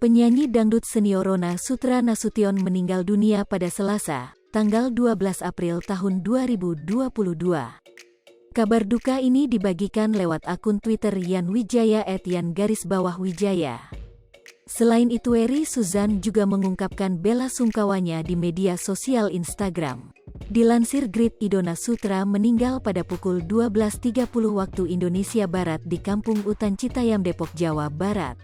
Penyanyi dangdut senior Rona Sutra Nasution meninggal dunia pada Selasa, tanggal 12 April tahun 2022. Kabar duka ini dibagikan lewat akun Twitter Yan Wijaya @yan_wijaya. Selain itu Eri Suzan juga mengungkapkan bela sungkawanya di media sosial Instagram. Dilansir Grid Idona Sutra meninggal pada pukul 12.30 waktu Indonesia Barat di Kampung Utan Citayam, Depok, Jawa Barat.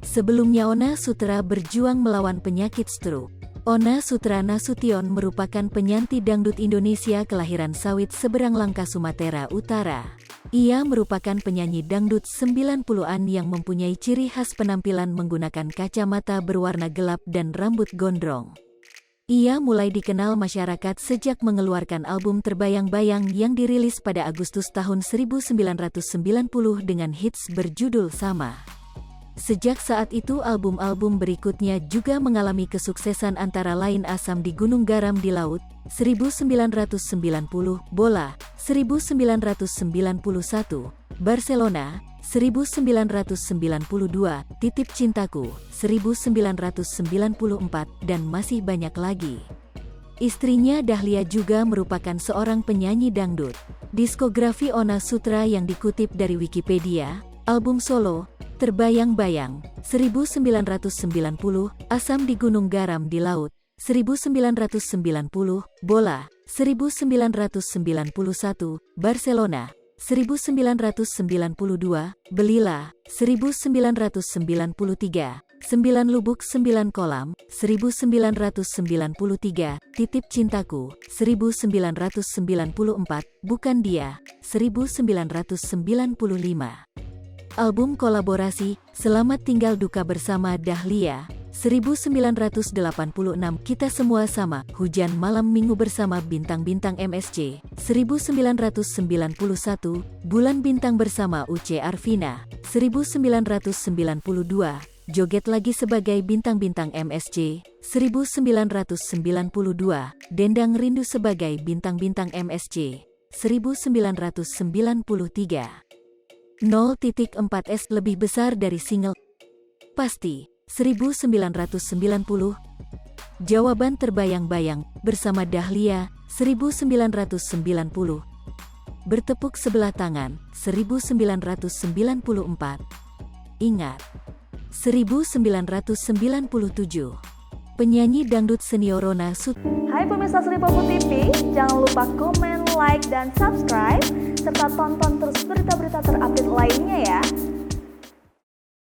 Sebelumnya Ona Sutra berjuang melawan penyakit stroke. Ona Sutra Nasution merupakan penyanyi dangdut Indonesia kelahiran Sawit Seberang Langka, Sumatera Utara. Ia merupakan penyanyi dangdut 90-an yang mempunyai ciri khas penampilan menggunakan kacamata berwarna gelap dan rambut gondrong. Ia mulai dikenal masyarakat sejak mengeluarkan album Terbayang-Bayang yang dirilis pada Agustus tahun 1990 dengan hits berjudul sama. Sejak saat itu album-album berikutnya juga mengalami kesuksesan antara lain Asam di Gunung Garam di Laut, 1990, Bola, 1991, Barcelona, 1992, Titip Cintaku, 1994, dan masih banyak lagi. Istrinya Dahlia juga merupakan seorang penyanyi dangdut. Diskografi Ona Sutra yang dikutip dari Wikipedia, album solo, Terbayang-Bayang, 1990, Asam di Gunung Garam di Laut, 1990, Bola, 1991, Barcelona, 1992, Belila, 1993, 9 Lubuk 9 Kolam, 1993, Titip Cintaku, 1994, Bukan Dia, 1995. Album kolaborasi, Selamat Tinggal Duka Bersama Dahlia, 1986, Kita Semua Sama, Hujan Malam Minggu Bersama Bintang-Bintang MSC, 1991, Bulan Bintang Bersama UC Arvina, 1992, Joget Lagi Sebagai Bintang-Bintang MSC, 1992, Dendang Rindu Sebagai Bintang-Bintang MSC, 1993. 0.4S lebih besar dari single Pasti, 1990. Jawaban Terbayang-Bayang, bersama Dahlia, 1990. Bertepuk Sebelah Tangan, 1994. Ingat, 1997. Penyanyi dangdut senior Rona Sutra. Hai pemirsa Sri Popo TV, jangan lupa komen, like, dan subscribe, serta tonton terus berita-berita terupdate lainnya ya.